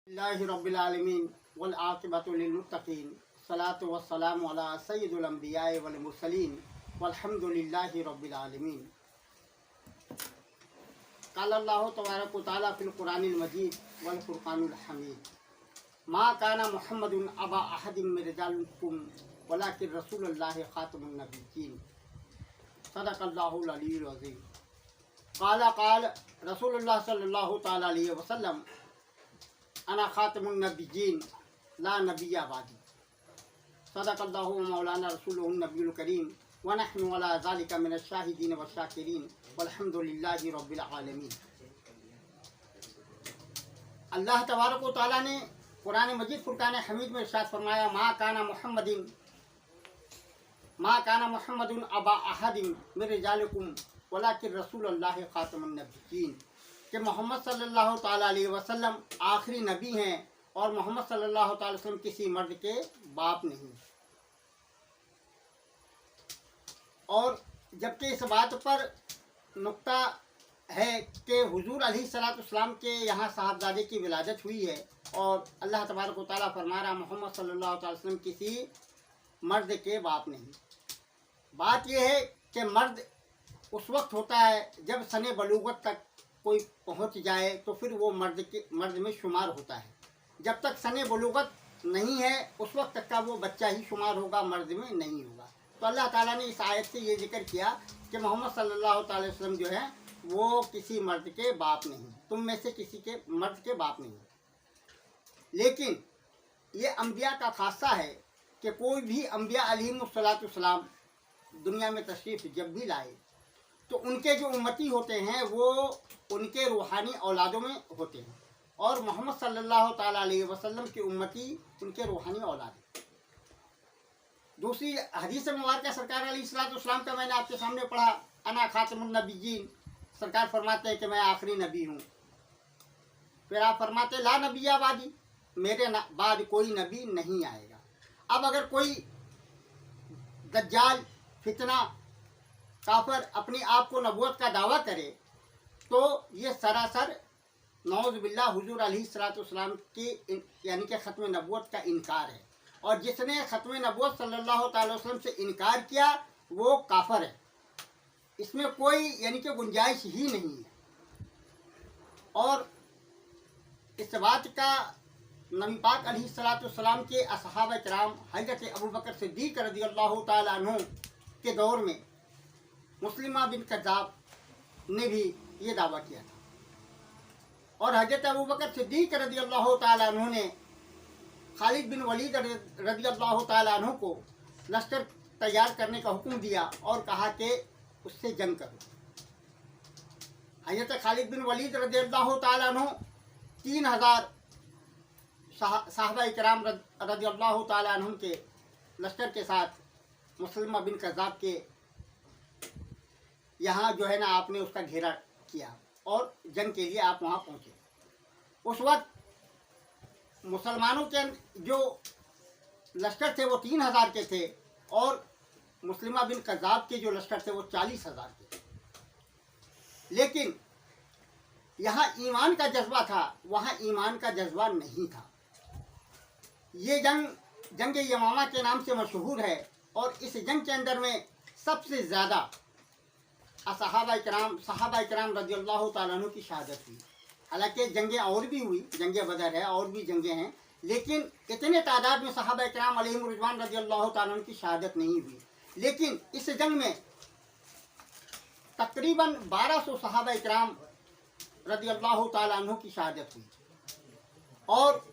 अल्लाहि रब्बिल आलमीन वल आक़िबतु लिल मुत्तक़ीन सलातु वस्सलामु अला सय्यिदिल अंबिया'i वल मुरसलीन वल्हम्दुलिल्लाहि रब्बिल आलमीन। क़ाला अल्लाहु तबारक व तआला फ़िल क़ुरानिल मजीद वल फ़ुरक़ानिल हमीद मा काना मुहम्मदुन अबा अहदिम मिन रिजालिकुम वलाकिन रसूलुल्लाहि ख़ातमुन नबिय्यीन। सदक़ल्लाहुल अलीयुल अज़ीम। क़ाल रसूलुल्लाह सल्लल्लाहु तआला अलैहि वसल्लम अना ख़ातमुन नबिय्यीन ला नबिय्य बादी। सदक़ल्लाहु व मौलाना रसूलुहुन नबियुल करीम व नहनु अला ज़ालिका मिनश शाहिदीन व शाकिरीन वल्हम्दुलिल्लाहि रब्बिल आलमीन। अल्लाह तबारक व तआला ने कुरान मजीद फुरकान हमीद में इरशाद फरमाया मा काना मुहम्मदुन अबा अहदिन मिन रिजालिकुम वलाकिन रसूलुल्लाहि ख़ातमुन नबिय्यीन कि मोहम्मद सल्लल्लाहु ताला अलैहि वसल्लम आखिरी नबी हैं और मोहम्मद सल्लल्लाहु ताला अलैहि वसल्लम किसी मर्द के बाप नहीं। और जबकि इस बात पर नुक्ता है कि हुजूर अलैहिस्सलाम के यहाँ साहबजादे की विलादत हुई है और अल्लाह तबारक व तआला फरमा रहा मोहम्मद सल्लल्लाहु ताला अलैहि वसल्लम किसी मर्द के बाप नहीं। बात यह है कि मर्द उस वक्त होता है जब सने बलूगत तक कोई पहुंच जाए तो फिर वो मर्द में शुमार होता है। जब तक सने बलूगत नहीं है उस वक्त तक का वो बच्चा ही शुमार होगा, मर्द में नहीं होगा। तो अल्लाह ताला ने इस आयत से ये जिक्र किया कि मोहम्मद सल्लल्लाहु अलैहि वसल्लम जो है वो किसी मर्द के बाप नहीं, तुम में से किसी के मर्द के बाप नहीं। लेकिन ये अम्बिया का खासा है कि कोई भी अम्बिया अलैहिमुस्सलाम दुनिया में तशरीफ़ जब भी लाए तो उनके जो उम्मती होते हैं वो उनके रूहानी औलादों में होते हैं और मोहम्मद सल्लल्लाहु ताला अलैहि वसल्लम की उम्मती उनके रूहानी औलाद है। दूसरी हदीस मुबारक सरकार अलैहिस्सलाम का मैंने आपके सामने पढ़ा अना खातमुन नबिय्यीन, सरकार फरमाते हैं कि मैं आखिरी नबी हूँ। फिर आप फरमाते ला नबिय्य बादी, मेरे बाद कोई नबी नहीं आएगा। अब अगर कोई दज्जाल फितना काफिर अपने आप को नबूवत का दावा करे तो ये सरासर नौज़ बिल्लाह हुजूर अलैहिस्सलाम की यानी कि ख़त्म नबूवत का इनकार है। और जिसने ख़त्म नबूवत सल्लल्लाहु अलैहि वसल्लम से इनकार किया वो काफिर है, इसमें कोई यानी कि गुंजाइश ही नहीं है। और इस बात का नबी पाक अलैहिस्सलाम के असहाबा किराम हज़रत अबू बकर सिद्दीक़ रज़ियल्लाहु ताला अन्हु के दौर में मुस्लिमा बिन कज़्ज़ाब ने भी ये दावा किया था और हज़रत अबू बकर सिद्दीक़ रज़ियल्लाहु ताला अन्हु ने खालिद बिन वलीद रज़ियल्लाहु ताला अन्हु को लश्कर तैयार करने का हुक्म दिया और कहा कि उससे जंग करो। हज़रत खालिद बिन वलीद रज़ियल्लाहु ताला अन्हु 3000 साहबा इकराम रज़ियल्लाहु ताला अन्हुम के लश्कर के साथ मुस्लिमा बिन कज़्ज़ाब के यहाँ जो है ना आपने उसका घेरा किया और जंग के लिए आप वहाँ पहुँचे। उस वक्त मुसलमानों के जो लश्कर थे वो 3000 के थे और मुस्लिमा बिन कज़्ज़ाब के जो लश्कर थे वो 40,000 के थे। लेकिन यहाँ ईमान का जज्बा था, वहाँ ईमान का जज्बा नहीं था। ये जंग यमामा के नाम से मशहूर है और इस जंग के अंदर में सबसे ज़्यादा सहाबा इकराम रज़ियल्लाहु ताला अन्हु की शहादत हुई। हालांकि जंगें और भी हुई, जंगे बदर है और भी जंगें हैं, लेकिन इतने तादाद में सहाबा इकराम अलैहिम रिज़वान रज़ियल्लाहु ताला अन्हु की शहादत नहीं हुई। लेकिन इस जंग में तकरीबन 1200 सहाबा इकराम रज़ियल्लाहु ताला अन्हु की शहादत हुई और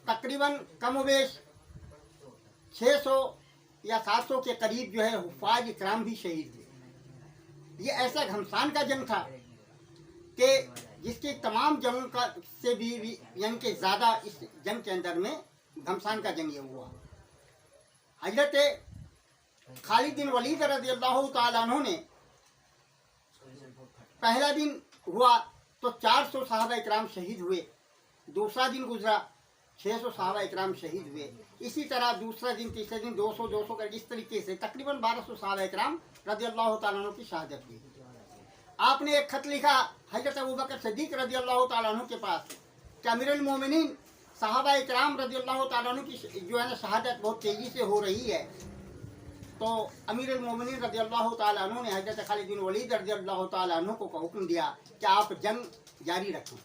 तकरीबन कमोबेश 600 या 700 के करीब जो है हुफ़ाज़ इकराम भी शहीद हुए। ये ऐसा घमसान का जंग था कि जिसकी तमाम जंगों का से भी यानी कि ज़्यादा इस जंग के अंदर में घमसान का जंग ये हुआ। हज़रत खालिद बिन वलीद रज़ियल्लाहु ताला अन्हु ने पहला दिन हुआ तो 400 सहाबा इकराम शहीद हुए। दूसरा दिन गुजरा 600 सहाबा इकराम शहीद हुए। इसी तरह दूसरा दिन, तीसरे दिन 200 कर इस तरीके से तकरीबन 1200 सहाबा इकराम रज़ियल्लाहु ताला अन्हु की शहादत हुई। आपने एक खत लिखा हज़रत अबू बकर सिद्दीक़ रज़ियल्लाहु ताला अन्हु के पास कि अमीरुल मोमिनीन सहाबा इकराम रज़ी अल्लाह ताला अन्हु की जो है ना शहादत बहुत तेज़ी से हो रही है, तो अमीरुल मोमिनीन रज़ी अल्लाह ताला अन्हु ने हज़रत खालिद बिन वलीद रज़ी अल्लाह ताला अन्हु को हुक्म दिया कि आप जंग जारी रखें।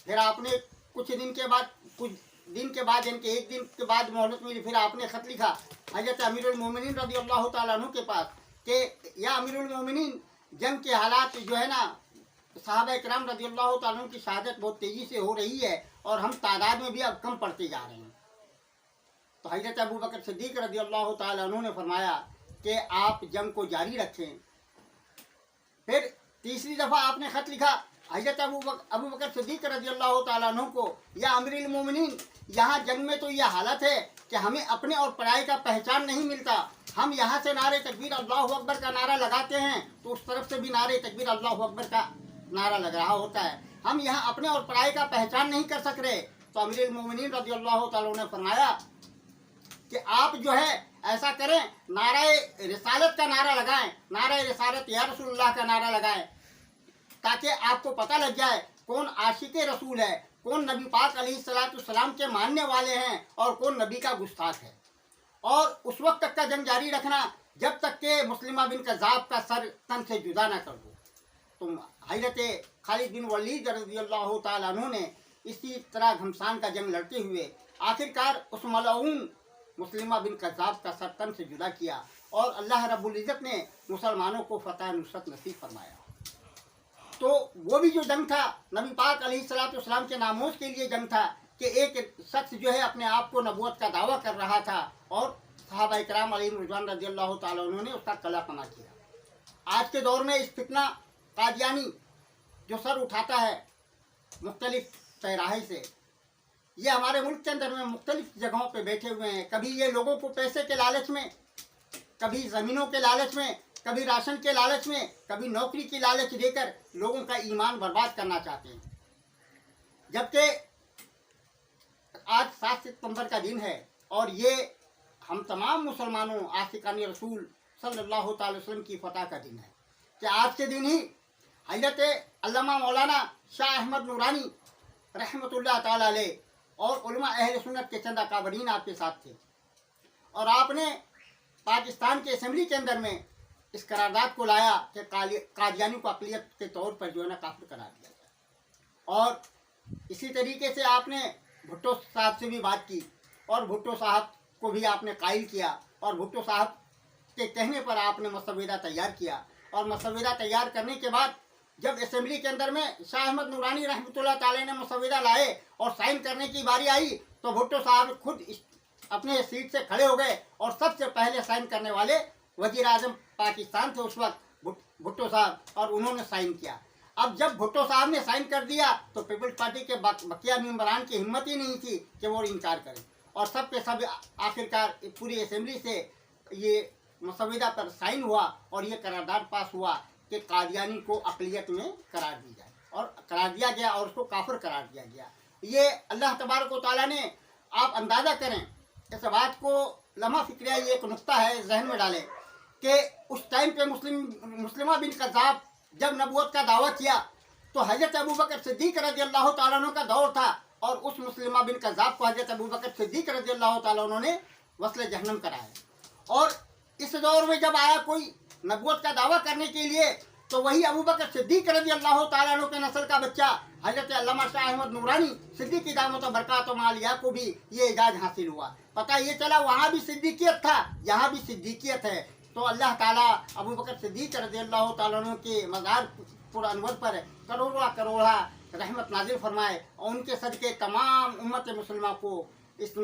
फिर आपने कुछ दिन के बाद इनके एक दिन के बाद मोहलत मिली, फिर आपने ख़त लिखा हज़रत अमीरुल मोमिनीन रज़ी अल्लाह ताला अन्हु के पास कि या अमीरुल मोमिनीन, जंग के हालात जो है ना सहाबा इकराम रज़ी अल्लाह ताला अन्हु की शहादत बहुत तेज़ी से हो रही है और हम तादाद में भी अब कम पड़ते जा रहे हैं। तो हज़रत अबू बकर सिद्दीक़ रज़ी अल्लाह ताला अन्हु ने फरमाया कि आप जंग को जारी रखें। फिर तीसरी दफ़ा आपने ख़त लिखा हज़रत अबू बकर सिद्दीक़ रज़ी अल्लाह ताला अन्हु को, या अमीरुल मोमिनीन, यहाँ जंग में तो यह हालत है कि हमें अपने और पराये का पहचान नहीं मिलता। हम यहाँ से नारे तकबीर अल्लाहु अकबर का नारा लगाते हैं तो उस तरफ से भी नारे तकबीर अल्लाहु अकबर का नारा लग रहा होता है। हम यहाँ अपने और पराये का पहचान नहीं कर सक रहे। तो अमीरुल मोमिनीन रज़ी अल्लाह ताला ने फरमाया कि आप जो है ऐसा करें, नारे रिसालत का नारा लगाएं, नारे रिसालत या रसूलुल्लाह का नारा लगाएं, ताकि आपको पता लग जाए कौन आशिक रसूल है, कौन नबी पाक अलैहिस्सलाम के मानने वाले हैं और कौन नबी का गुस्ताख है। और उस वक्त तक का जंग जारी रखना जब तक के मुस्लिमा बिन कज़ाब का सर तन से जुदा ना कर दो। तो हज़रत खालिद बिन वलीद रज़ी अल्लाह ताला अन्हु ने इसी तरह घमसान का जंग लड़ते हुए आखिरकार उस मलऊन मुस्लिमा बिन कज़ाब का सर तन से जुदा किया और अल्लाह रब्बुल इज़्ज़त ने मुसलमानों को फतह नुसरत नसीब फरमाया। तो वो भी जो जंग था नबी पाक अलैहिस्सलाम के नामोज के लिए जंग था कि एक शख्स जो है अपने आप को नबूवत का दावा कर रहा था और सहाबा इकराम अलैहिम रिज़वान रज़ी अल्लाह ताला उन्होंने उसका कला पना किया। आज के दौर में इस फितना कादियानी जो सर उठाता है मुख्तलिफ पैराहे से, ये हमारे मुल्क के अंदर में मुख्तलिफ जगहों पे बैठे हुए हैं। कभी ये लोगों को पैसे के लालच में, कभी ज़मीनों के लालच में, कभी राशन के लालच में, कभी नौकरी की लालच देकर लोगों का ईमान बर्बाद करना चाहते हैं। जबकि आज 7 सितंबर का दिन है और ये हम तमाम मुसलमानों आशिकानी रसूल सल्लल्लाहु अलैहि वसल्लम की फतह का दिन है कि आज के दिन ही हज़रत अल्लामा मौलाना शाह अहमद नूरानी रहमतुल्लाह ताला अलैह और उलमा अहले सुन्नत के चंद अकाबरीन आपके साथ थे और आपने पाकिस्तान के असेंबली के अंदर में इस करारदाद को लाया कि कादियानी को अक़लियत के तौर पर जो है ना काफिर करार दिया जाए। और इसी तरीके से आपने भुट्टो साहब से भी बात की और भुट्टो साहब को भी आपने कायल किया और भुट्टो साहब के कहने पर आपने मसविदा तैयार किया और मसविदा तैयार करने के बाद जब असेंबली के अंदर में शाह अहमद नूरानी रहमतुल्लाह ताला ने मसविदा लाए और साइन करने की बारी आई तो भुट्टो साहब खुद अपने सीट से खड़े हो गए और सबसे पहले साइन करने वाले वज़ीर आज़म पाकिस्तान थे उस वक्त भुट्टो साहब, और उन्होंने साइन किया। अब जब भुट्टो साहब ने साइन कर दिया तो पीपल्स पार्टी के बकिया मेंबरान की हिम्मत ही नहीं थी कि वो इनकार करें और सब के सब आखिरकार पूरी असेंबली से ये मसविदा पर साइन हुआ और ये करारदाद पास हुआ कि कादियानी को अक़लियत में करार दी जाए और करार दिया गया और उसको काफिर करार दिया गया। ये अल्लाह तबारक व तआला ने, आप अंदाज़ा करें इस बात को, लम्हा फ़िक्रिया ये एक नुक्ता है जहन में डालें कि उस टाइम पे मुस्लिमा बिन कज़ाब जब नबूवत का दावा किया तो हज़रत अबू बकर सिद्दीक़ रज़ी अल्लाह ताला अन्हु का दौर था और उस मुस्लिमा बिन कज़ाब को हज़रत अबू बकर सिद्दीक़ रज़ी अल्लाह ताला अन्हु ने वस्ल जहन्नम कराया। और इस दौर में जब आया कोई नबूवत का दावा करने के लिए तो वही अबू बकर सिद्दीक़ रज़ी अल्लाह ताला अन्हु के नस्ल का बच्चा हज़रत अल्लामा शाह अहमद नूरानी सिद्दीक़ी दामत बरकातुहु मालिया को भी ये एजाज़ हासिल हुआ। पता ये चला वहाँ भी सिद्दीकियत था, यहाँ भी सिद्दीकियत है। तो अल्लाह ताला अबू बकर सिद्दीक़ रज़ी अल्लाह ताला अन्हु के मज़ार पुर अनवर पर करोड़ा करोड़ा रहमत नाजिल फरमाए और उनके सदक़े तमाम उम्मत मुसलमा को इस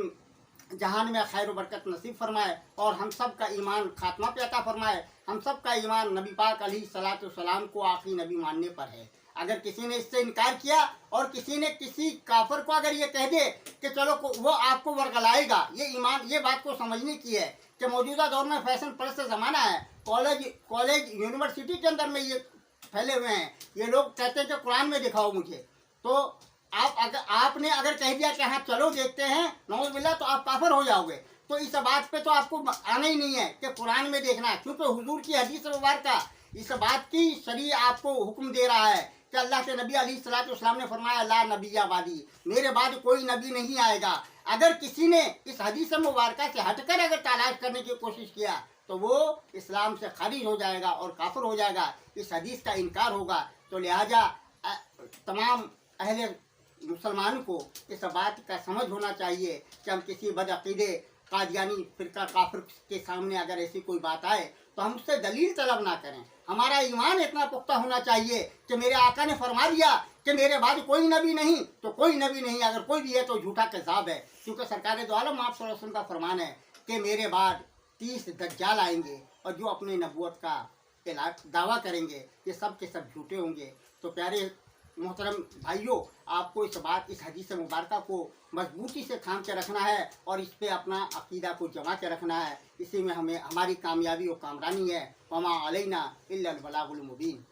जहान में खैर बरकत नसीब फरमाए और हम सब का ईमान खात्मा पे अता फरमाए। हम सब का ईमान नबी पाक अलैहिस्सलाम को आखिरी नबी मानने पर है। अगर किसी ने इससे इनकार किया और किसी ने किसी काफिर को अगर ये कह दे कि चलो वो आपको वर्गलाएगा, ये ईमान, ये बात को समझने की है कि मौजूदा दौर में फैशन परस्त ज़माना है। कॉलेज यूनिवर्सिटी के अंदर में ये फैले हुए हैं। ये लोग कहते हैं कि कुरान में दिखाओ मुझे, तो आपने अगर कह दिया कि हाँ चलो देखते हैं नौज़ बिल्लाह, तो आप काफिर हो जाओगे। तो इस बात पे तो आपको आना ही नहीं है कि कुरान में देखना है, क्योंकि हुजूर की हदीस मुबारक इस बात की शरीयत आपको हुक्म दे रहा है کہ اللہ کے نبی अलैहिस्सलाम ने फरमाया ला नबिया बादी, मेरे बाद कोई नबी नहीं आएगा। अगर किसी ने इस हदीस मुबारका से हटकर अगर तलाश करने की कोशिश किया तो वो इस्लाम से खारिज हो जाएगा और काफिर हो जाएगा, इस हदीस का इनकार होगा। तो लिहाजा तमाम अहले मुसलमान को इस बात का समझ होना चाहिए कि हम किसी बदअकीदे कादियानी फिरका काफिर के सामने अगर ऐसी कोई बात आए तो हम उससे दलील तलब ना करें। हमारा ईमान इतना पुख्ता होना चाहिए कि मेरे आका ने फरमा दिया कि मेरे बाद कोई नबी नहीं तो कोई नबी नहीं, अगर कोई भी है तो झूठा कज़ाब है। क्योंकि सरकार दो आलम आप सल्लल्लाहु अलैहि वसल्लम का फरमान है कि मेरे बाद 30 दज्जाल आएंगे और जो अपने नबूवत का दावा करेंगे ये सब के सब झूठे होंगे। तो प्यारे मोहतरम भाइयों, आपको इस हदीस मुबारका को मजबूती से थाम के रखना है और इस पे अपना अकीदा को जमा के रखना है। इसी में हमें हमारी कामयाबी और कामरानी है। वमा अलैना इल्लल बलागुल मुबीन।